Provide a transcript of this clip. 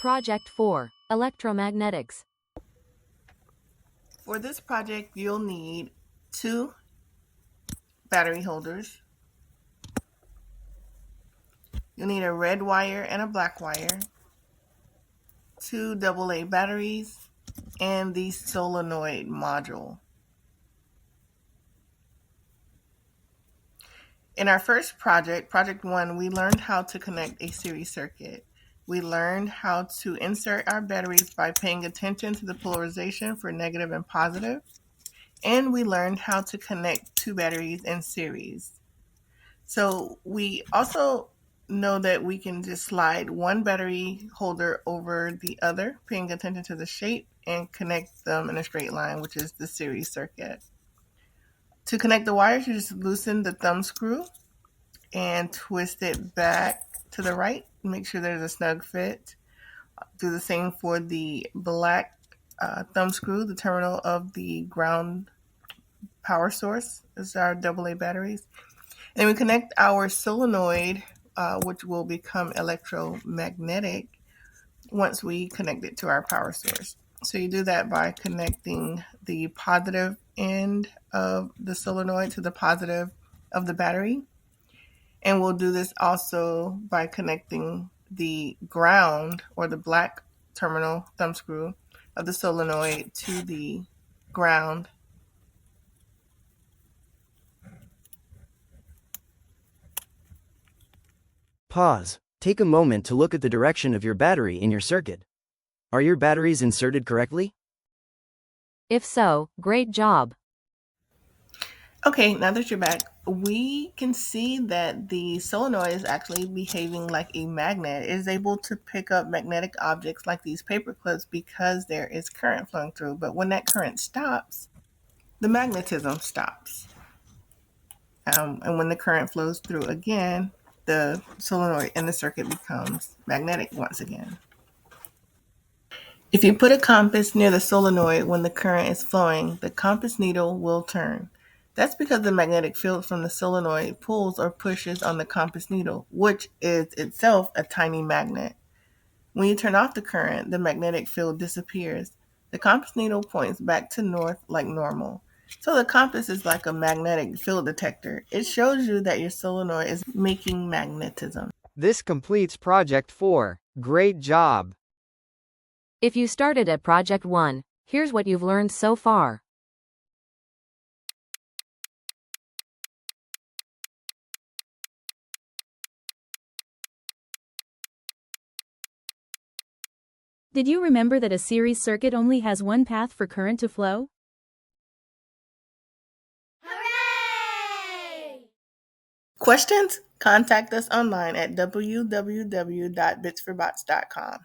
Project 4, Electromagnetics. For this project, you'll need 2 battery holders. You'll need a red wire and a black wire, 2 AA batteries, and the solenoid module. In our first project, Project 1, we learned how to connect a series circuit. We learned how to insert our batteries by paying attention to the polarization for negative and positive, and we learned how to connect 2 batteries in series. So we also know that we can just slide one battery holder over the other, paying attention to the shape, and connect them in a straight line, which is the series circuit. To connect the wires, you just loosen the thumb screw and twist it back to the right. Make sure there's a snug fit. Do the same for the black thumb screw, the terminal of the ground power source. This is our AA batteries. And we connect our solenoid, which will become electromagnetic once we connect it to our power source. So you do that by connecting the positive end of the solenoid to the positive of the battery. And we'll do this also by connecting the ground or the black terminal thumb screw of the solenoid to the ground. Pause. Take a moment to look at the direction of your battery in your circuit. Are your batteries inserted correctly? If so, great job. Okay, now that you're back, we can see that the solenoid is actually behaving like a magnet. It is able to pick up magnetic objects like these paper clips because there is current flowing through. But when that current stops, the magnetism stops. And when the current flows through again, the solenoid in the circuit becomes magnetic once again. If you put a compass near the solenoid when the current is flowing, the compass needle will turn. That's because the magnetic field from the solenoid pulls or pushes on the compass needle, which is itself a tiny magnet. When you turn off the current, the magnetic field disappears. The compass needle points back to north like normal. So the compass is like a magnetic field detector. It shows you that your solenoid is making magnetism. This completes Project 4. Great job! If you started at Project 1, here's what you've learned so far. Did you remember that a series circuit only has one path for current to flow? Hooray! Questions? Contact us online at www.bitsforbots.com.